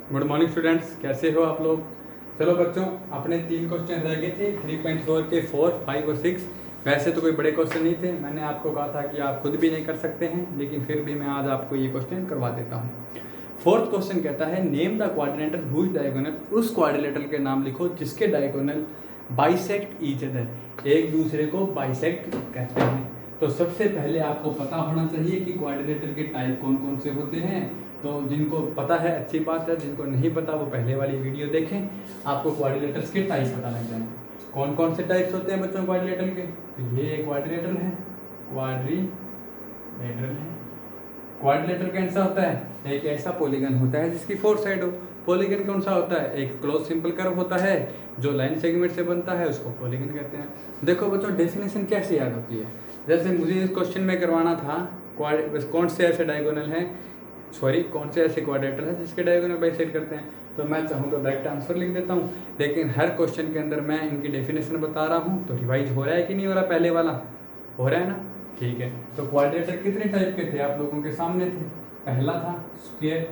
Good morning students, कैसे हो आप लोग। चलो बच्चों, अपने 3 क्वेश्चन रह गए थे 3.4 के 4, 5 और 6। वैसे तो कोई बड़े क्वेश्चन नहीं थे, मैंने आपको कहा था कि आप खुद भी नहीं कर सकते हैं, लेकिन फिर भी मैं आज आपको ये क्वेश्चन करवा देता हूँ। फोर्थ क्वेश्चन कहता है name the quadrilateral whose diagonal, उस क्वाड्रिलेटरल के नाम लिखो जिसके डायगोनल बाइसेक्ट ईच अदर, एक दूसरे को बाइसेक्ट कहते हैं। तो सबसे पहले आपको पता होना चाहिए कि क्वाड्रिलेटर के टाइप कौन कौन से होते हैं। तो जिनको पता है अच्छी बात है, जिनको नहीं पता वो पहले वाली वीडियो देखें, आपको क्वाड्रिलेटर्स के टाइप पता लग जाएंगे। कौन कौन से टाइप्स होते हैं बच्चों क्वाड्रिलेटर के। तो ये क्वाड्रिलेटर है, क्वाड्रिलेटर है। क्वाड्रिलेटर कैसा होता है, एक ऐसा पॉलीगन होता है जिसकी 4 साइड हो। पॉलीगन कौन सा होता है, एक क्लोज सिंपल कर्व होता है जो लाइन सेगमेंट से बनता है, उसको पॉलीगन कहते हैं। देखो बच्चों, डेफिनेशन कैसे याद होती है। जैसे मुझे इस क्वेश्चन में करवाना था कौन से ऐसे डायगोनल हैं, कौन से ऐसे क्वाड्रिलेटर है जिसके डायगोनल बाइसेक्ट करते हैं, तो मैं चाहूँ तो डायरेक्ट आंसर लिख देता हूँ। लेकिन हर क्वेश्चन के अंदर मैं इनकी डेफिनेशन बता रहा हूँ, तो रिवाइज हो रहा है कि नहीं हो रहा, पहले वाला हो रहा है ना। ठीक है, तो क्वाड्रिलेटर कितने टाइप के थे आप लोगों के सामने थे। पहला था स्क्वायर,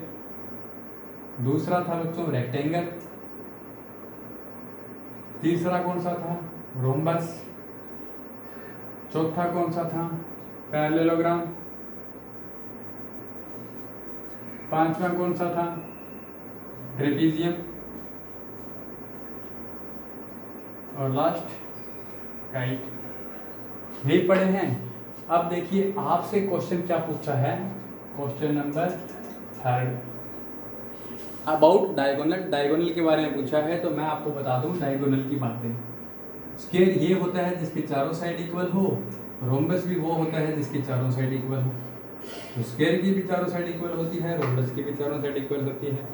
दूसरा था बच्चों रेक्टेंगल, तीसरा कौन सा था रोम्बस, चौथा कौन सा था पैरेललोग्राम, पांचवा कौन सा था ट्रेपीजियम, और लास्ट काइट। ये पढ़े हैं। अब देखिए आपसे क्वेश्चन क्या पूछा है, question number 3 about diagonal, diagonal के बारे में पूछा है। तो मैं आपको बता दूं डायगोनल की बातें। स्क्वायर ये होता है जिसके चारों साइड इक्वल हो, रोम्बस भी वो होता है जिसके चारों साइड इक्वल हो। तो स्क्वायर की भी चारों साइड इक्वल होती है, रोम्बस की भी चारों साइड इक्वल होती है।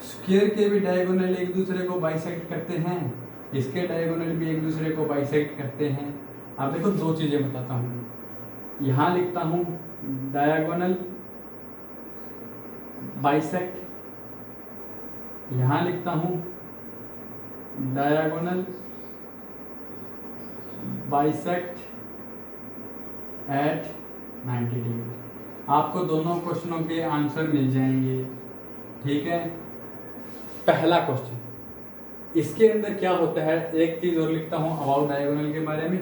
स्क्वायर के भी डायगोनल एक दूसरे को बाइसेक्ट करते हैं, इसके डायगोनल भी एक दूसरे को बाइसेक्ट करते हैं। अब देखो दो चीजें बताता हूँ, यहाँ लिखता हूँ डायगोनल बाइसेक्ट, यहाँ लिखता हूँ डायगोनल बाइसेक्ट एट 90 डिग्री। आपको दोनों क्वेश्चनों के आंसर मिल जाएंगे। ठीक है, पहला क्वेश्चन, इसके अंदर क्या होता है, एक चीज और लिखता हूं अबाउट डायगोनल के बारे में।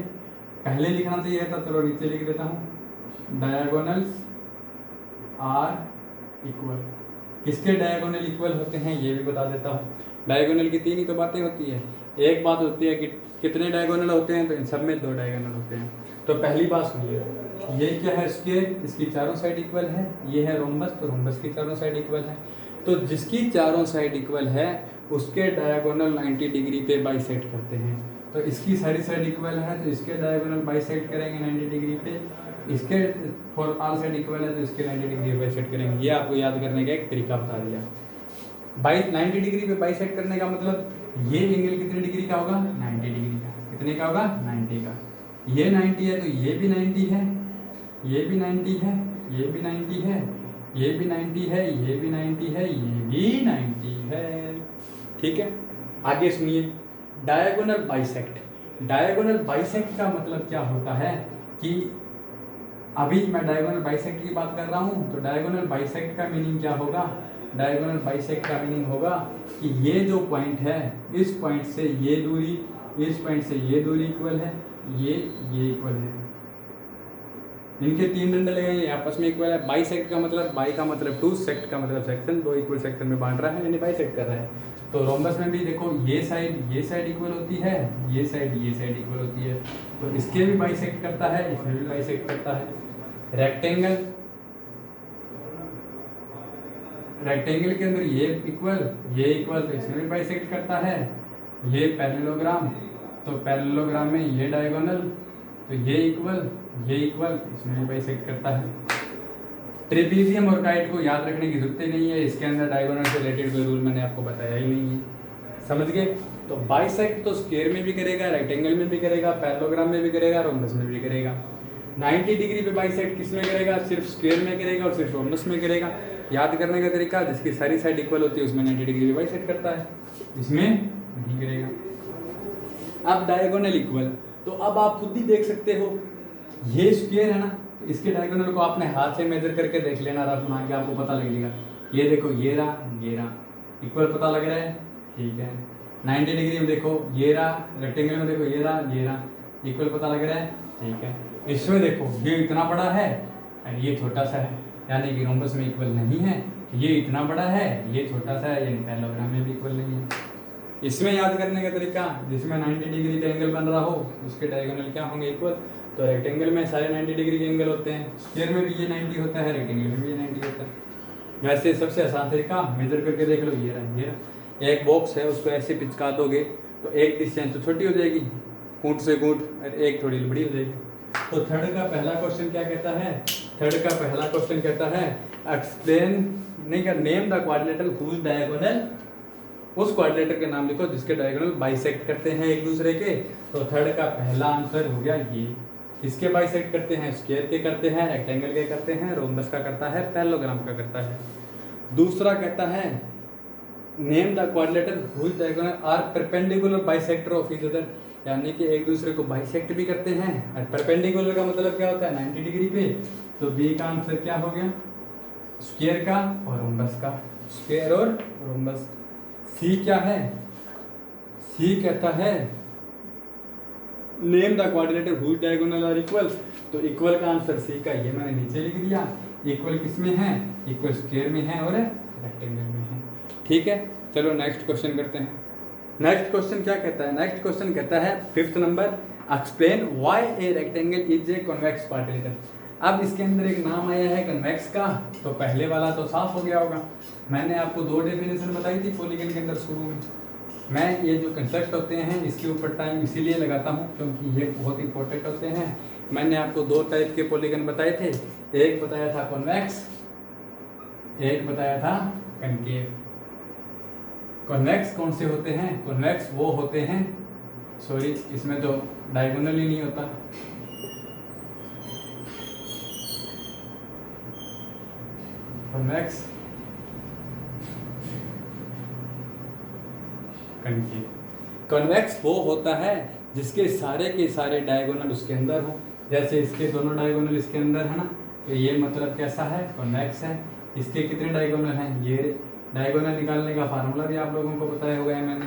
पहले लिखना चाहिए था, चलो नीचे लिख देता हूं डायगोनल्स आर इक्वल। किसके डायगोनल इक्वल होते हैं ये भी बता देता हूं। डायगोनल की 3 ही तो बातें होती है। एक बात होती है कि कितने डायगोनल होते हैं, तो इन सब में 2 डायगोनल होते हैं। तो पहली बात सुनिए, ये क्या है स्क्वायर, इसकी चारों साइड इक्वल है। ये है रोम्बस, तो रोम्बस की चारों साइड इक्वल है। तो जिसकी चारों साइड इक्वल है उसके डायगोनल 90 डिग्री पे बाइसेक्ट करते हैं। तो इसकी सारी साइड इक्वल है तो इसके डायगोनल बाइसेक्ट करेंगे 90 डिग्री पे, इसके फॉर ऑल साइड इक्वल है तो इसके 90 डिग्री बाइसेक्ट करेंगे। ये आपको याद करने का एक तरीका बता दिया। 90 डिग्री पे बाइसेक्ट करने का मतलब ये एंगल कितने डिग्री का होगा, 90 डिग्री का। कितने का होगा, 90 का। ये 90 है तो ये भी 90 है, ये भी 90 है, ये भी 90 है, ये भी 90 है, ये भी 90 है, ये भी 90 है। ठीक है, आगे सुनिए डायगोनल बाइसेक्ट। डायगोनल बाइसेक्ट का मतलब क्या होता है कि अभी मैं डायगोनल बाइसेक्ट की बात कर रहा हूं, तो डायगोनल बाइसेक्ट का मीनिंग क्या होगा। डायगोनल बाइसेक्ट का मीनिंग होगा कि ये जो पॉइंट है, इस पॉइंट से ये दूरी, इस पॉइंट से ये दूरी इक्वल है, ये इक्वल है। इनके 3 डंडे लगे आपस में इक्वल है। बाइसेक्ट का मतलब, बाई का मतलब 2, सेक्ट का मतलब सेक्शन, 2 इक्वल सेक्शन में बांट रहा है, यानी बाइसेक्ट कर रहा है। तो रोम्बस में भी देखो ये साइड इक्वल होती है, ये साइड इक्वल होती है, तो इसके भी बाइसेक्ट करता है, इसमें भी बाइसेक्ट करता है। रेक्टेंगल के अंदर ये इक्वल, तो इसमें भी बाइसेक्ट करता है। ये पैरेललोग्राम, तो पैरेललोग्राम में ये डायगोनल, तो ये इक्वल, इसमें भी बाइसेक्ट करता है। ट्रेपीजियम और काइट को याद रखने की जरूरत नहीं है, इसके अंदर डायगोनल से रिलेटेड कोई रूल मैंने आपको बताया ही नहीं है। समझ गए। तो बाइसेक्ट तो स्क्वायर में भी करेगा, रेक्टेंगल में भी करेगा, पैरेललोग्राम में भी करेगा, रोम्बस में भी करेगा। 90 डिग्री पे बाइसेक्ट किस में करेगा, सिर्फ स्क्वायर में करेगा और सिर्फ रोम्बस में करेगा। याद करने का तरीका, जिसकी सारी साइड इक्वल होती है उसमें 90 डिग्री पे बाइसेक्ट करता है, इसमें नहीं करेगा। अब डायगोनल इक्वल, तो अब आप खुद भी देख सकते हो, ये स्क्वायर है ना, तो इसके डायगोनल को आपने हाथ से मेजर करके देख लेना, रफ मान के आपको पता लगेगा। ये देखो ये रहा, इक्वल पता लग रहा है, ठीक है। 90 डिग्री में देखो ये रहा, रेक्टेंगल में देखो ये रहा, इक्वल पता लग रहा है, ठीक है। इसमें देखो ये इतना बड़ा है और ये छोटा सा है, यानी कि रोम्बस में इक्वल नहीं है। ये इतना बड़ा है, ये छोटा सा है, यानी पैरेललोग्राम में भी इक्वल नहीं है। इसमें याद करने का तरीका, जिसमें 90 डिग्री का एंगल बन रहा हो उसके डायगोनल क्या होंगे, इक्वल। तो रेक्टेंगल में सारे 90 डिग्री के एंगल होते हैं, स्क्वायर में भी ये 90 होता है, रेक्टेंगल में भी ये 90 होता है। वैसे सबसे आसान तरीका मेजर करके देख लो, ये रहा। एक बॉक्स है, उसको ऐसे पिचका दोगे तो एक डिस्टेंस तो छोटी हो जाएगी कूट से कूट, और एक थोड़ी बड़ी हो जाएगी। तो थर्ड का पहला क्वेश्चन क्या कहता है, एक्सप्लेन नहीं कर, name the quadrilateral whose diagonal, उस क्वाड्रिलेटर के नाम लिखो जिसके डायगोनल बाइसेक्ट करते हैं एक दूसरे के। तो थर्ड का पहला आंसर हो गया ये। किसके बाइसेक्ट करते हैं, स्क्वायर के करते हैं, रेक्टेंगल के करते हैं, रोम्बस का करता है, पैरेललोग्राम का करता है। दूसरा कहता है name the quadrilateral whose diagonal are perpendicular bisector of each other, यानी कि एक दूसरे को बाइसेक्ट भी करते हैं। और परपेंडिकुलर का मतलब क्या होता है, 90 डिग्री पे। तो बी का आंसर क्या हो गया, स्क्वायर का और रोम्बस का, स्क्वायर और रोम्बस। सी क्या है, सी कहता है name the quadrilateral whose diagonal are equal. तो इक्वल का आंसर सी का, ये मैंने नीचे लिख दिया। इक्वल किसमें है, इक्वल स्क्वायर में है और रेक्टेंगल में है, ठीक है। चलो नेक्स्ट क्वेश्चन करते हैं। नेक्स्ट क्वेश्चन क्या कहता है, नेक्स्ट क्वेश्चन कहता है 5th number, explain why a rectangle is a convex quadrilateral. अब इसके अंदर एक नाम आया है कन्वेक्स का, तो पहले वाला तो साफ हो गया होगा। मैंने आपको 2 डेफिनेशन बताई थी पॉलीगन के अंदर शुरू में। मैं ये जो कंसेप्ट होते हैं इसके ऊपर टाइम इसीलिए लगाता हूँ क्योंकि ये बहुत इंपॉर्टेंट होते हैं। मैंने आपको 2 टाइप के पॉलीगन बताए थे, एक बताया था कॉन्वेक्स, एक बताया था कनकेव। कॉन्वेक्स कौन से होते हैं, कॉन्वेक्स वो होते हैं, सॉरी इसमें तो डायगोनल ही नहीं होता। कॉन्वेक्स कनकेव, कॉन्वेक्स वो होता है जिसके सारे के सारे डायगोनल उसके अंदर हो। जैसे इसके दोनों डायगोनल इसके अंदर है ना, तो ये मतलब कैसा है, कॉन्वेक्स है। इसके कितने डायगोनल हैं, ये डायगोनल निकालने का फार्मूला भी आप लोगों को बताया होगा है मैंने,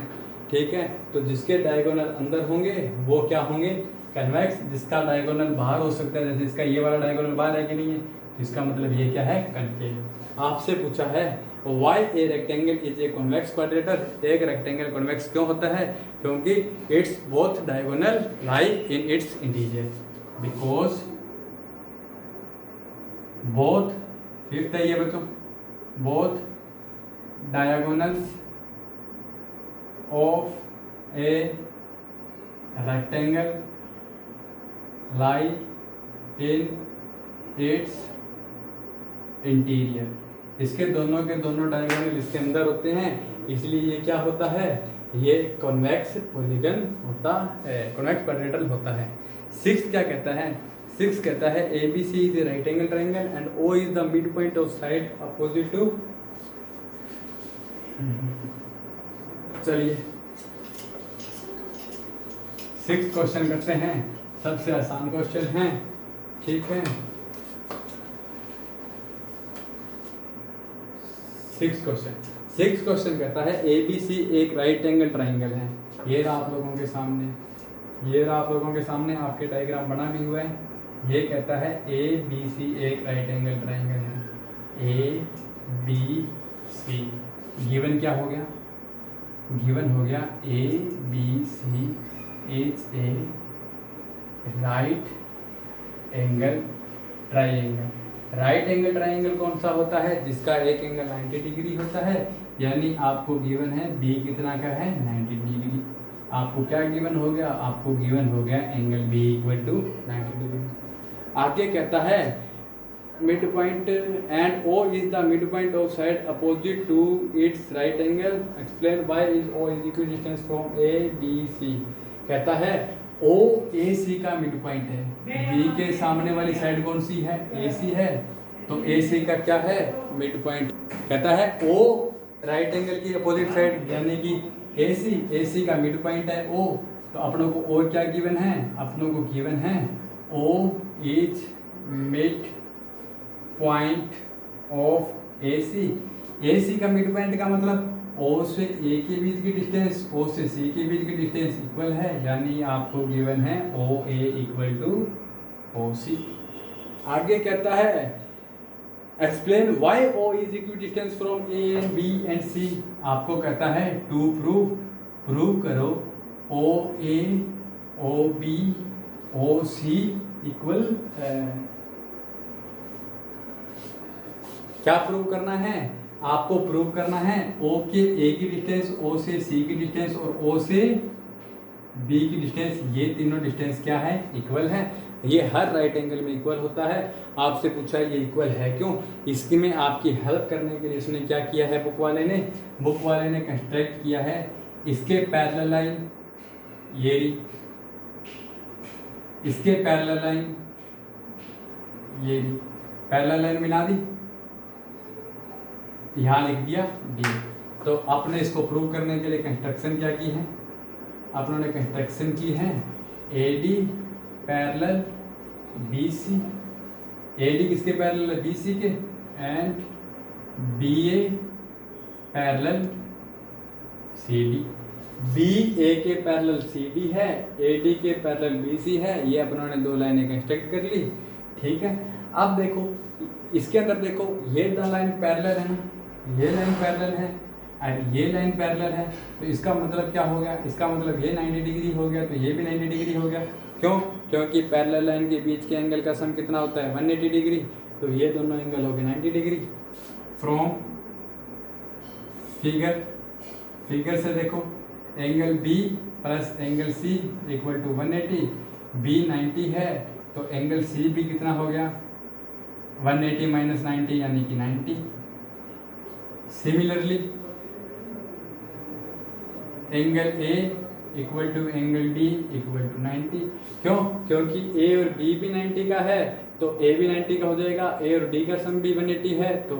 ठीक है। तो जिसके डायगोनल अंदर होंगे वो क्या होंगे, कन्वेक्स। जिसका डायगोनल बाहर हो सकता है, जैसे इसका ये वाला डायगोनल बाहर है कि नहीं है, तो इसका मतलब ये क्या है, कनकेव। आपसे पूछा है why a rectangle is a convex quadrilateral, एक रेक्टेंगल कॉन्वेक्स क्यों होता है, क्योंकि it's both diagonal lie in its integer, because both, 5th है ये बच्चों, both diagonals of a rectangle lie in its interior। इसके दोनों के दोनों डायगोनल इसके अंदर होते हैं, इसलिए ये क्या होता है, ये कॉन्वेक्स पॉलीगन होता है, कॉन्वेक्स क्वाड्रिलेटरल होता है। 6th क्या कहता है, 6th कहता है ABC is a right angle triangle and O is the mid point of side opposite to. चलिए 6th क्वेश्चन करते हैं, सबसे आसान क्वेश्चन है, ठीक है। 6th क्वेश्चन कहता है ABC एक राइट एंगल ट्रायंगल है। ये रहा आप लोगों के सामने, ये रहा आप लोगों के सामने, आपके डायग्राम बना भी हुआ है। ये कहता है ABC एक राइट एंगल ट्रायंगल है, ABC गिवन क्या हो गया, गिवन हो गया ABC is a right angle triangle. Right angle triangle कौन सा होता है, जिसका एक एंगल 90 डिग्री होता है, यानी आपको गिवन है B कितना का है, 90 डिग्री। आपको क्या गिवन हो गया, आपको गिवन हो गया angle B equal to 90 degree. आगे कहता है mid point and O is the mid point of side opposite to its right angle, explain why is O is equal distance from ABC। कहता है OAC का mid point है, B के सामने वाली साइड कौन सी है, AC है, तो AC का क्या है, मिड पॉइंट। कहता है O राइट एंगल की अपोजिट साइड यानी कि AC का मिड पॉइंट है O, तो अपनों को O क्या गिवन है, अपनों को गिवन है O is mid point of AC। AC का मिड पॉइंट का मतलब ओ से ए के बीच की डिस्टेंस ओ से सी के बीच की डिस्टेंस इक्वल है, यानी आपको गिवन है ओ ए इक्वल टू ओ सी। आगे कहता है explain why O is equal distance from A and B and C. आपको कहता है टू प्रूव करो O A O B O C equal क्या प्रूव करना है? आपको प्रूव करना है ओ के ए की डिस्टेंस, ओ से सी की डिस्टेंस और ओ से बी की डिस्टेंस, ये तीनों डिस्टेंस क्या है? इक्वल है। ये हर राइट एंगल में इक्वल होता है। आपसे पूछा है ये इक्वल है क्यों? इसकी में आपकी हेल्प करने के लिए इसने क्या किया है? बुक वाले ने कंस्ट्रक्ट किया है इसके पैरेलल लाइन, ये रही, इसके पैरेलल लाइन, ये रही, पैरेलल लाइन मिला दी, यहाँ लिख दिया डी। तो आपने इसको प्रूव करने के लिए कंस्ट्रक्शन क्या की है? आपने कंस्ट्रक्शन की है A D parallel B C, A D किसके पैरेलल है? बी सी के, and B A parallel C D. B A के पैरेलल सी डी है, ए डी के पैरेलल बी सी है। ये अपनों ने दो लाइनें कंस्ट्रक्ट कर ली, ठीक है। अब देखो इसके अंदर देखो ये दो लाइन पैरेलल है ना, ये लाइन पैरेलल है और ये लाइन पैरेलल है, तो इसका मतलब क्या हो गया? इसका मतलब ये 90 डिग्री हो गया, तो ये भी 90 डिग्री हो गया। क्यों? क्योंकि पैरेलल लाइन के बीच के एंगल का सम कितना होता है? 180 डिग्री। तो ये दोनों एंगल हो गए 90 डिग्री। फ्रॉम फिगर से देखो angle B plus angle C equal to 180, B 90 है तो एंगल सी भी कितना हो गया? 180 माइनस 90 यानी कि 90। Similarly angle A equal to angle D equal to 90। क्यों? क्योंकि ए और बी भी 90 का है तो ए भी 90 का हो जाएगा, ए और डी का सम भी 180 है तो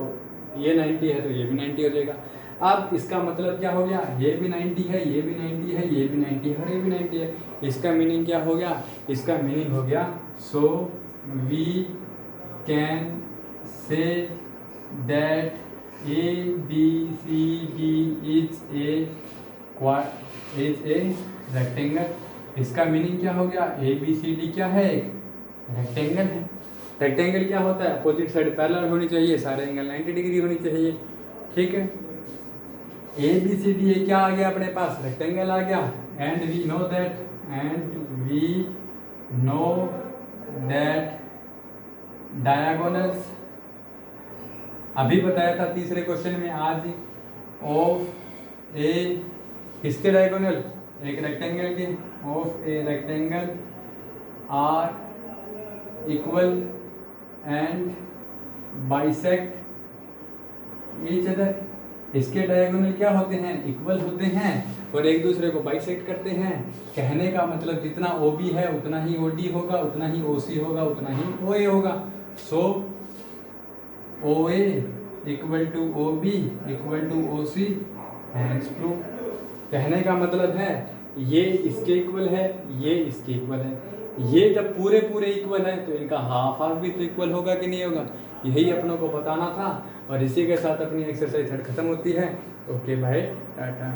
ये 90 है तो ये भी 90 हो जाएगा। अब इसका मतलब क्या हो गया? ये भी 90 है, ये भी 90 है, ये भी 90 है और ये भी 90 है। इसका मीनिंग क्या हो गया? इसका मीनिंग हो गया so we can say that A B C D is a rectangle. इसका मीनिंग क्या हो गया? ए बी सी डी क्या है? रेक्टेंगल है। रेक्टेंगल क्या होता है? अपोजिट साइड पैरेलल होनी चाहिए, सारे एंगल 90 डिग्री होनी चाहिए, ठीक है। ए बी सी डी क्या आ गया अपने पास? रेक्टेंगल आ गया। And we know that diagonals, अभी बताया था तीसरे क्वेश्चन में आज, ऑफ ए किसके डायगोनल? एक रेक्टेंगल के, of a rectangle are equal and bisect each other. इसके डायगोनल क्या होते हैं? इक्वल होते हैं और एक दूसरे को बाइसेक्ट करते हैं। कहने का मतलब जितना ओ बी है उतना ही ओ डी होगा, उतना ही ओ सी होगा, उतना ही ओ ए होगा। So O A equal to O B equal to O C, hence prove. कहने का मतलब है ये इसके इक्वल है, ये इसके इक्वल है। ये जब पूरे पूरे इक्वल है तो इनका हाफ हाफ भी तो इक्वल होगा कि नहीं होगा? यही अपनों को बताना था और इसी के साथ अपनी एक्सरसाइज खत्म होती है। Okay bye, Tata.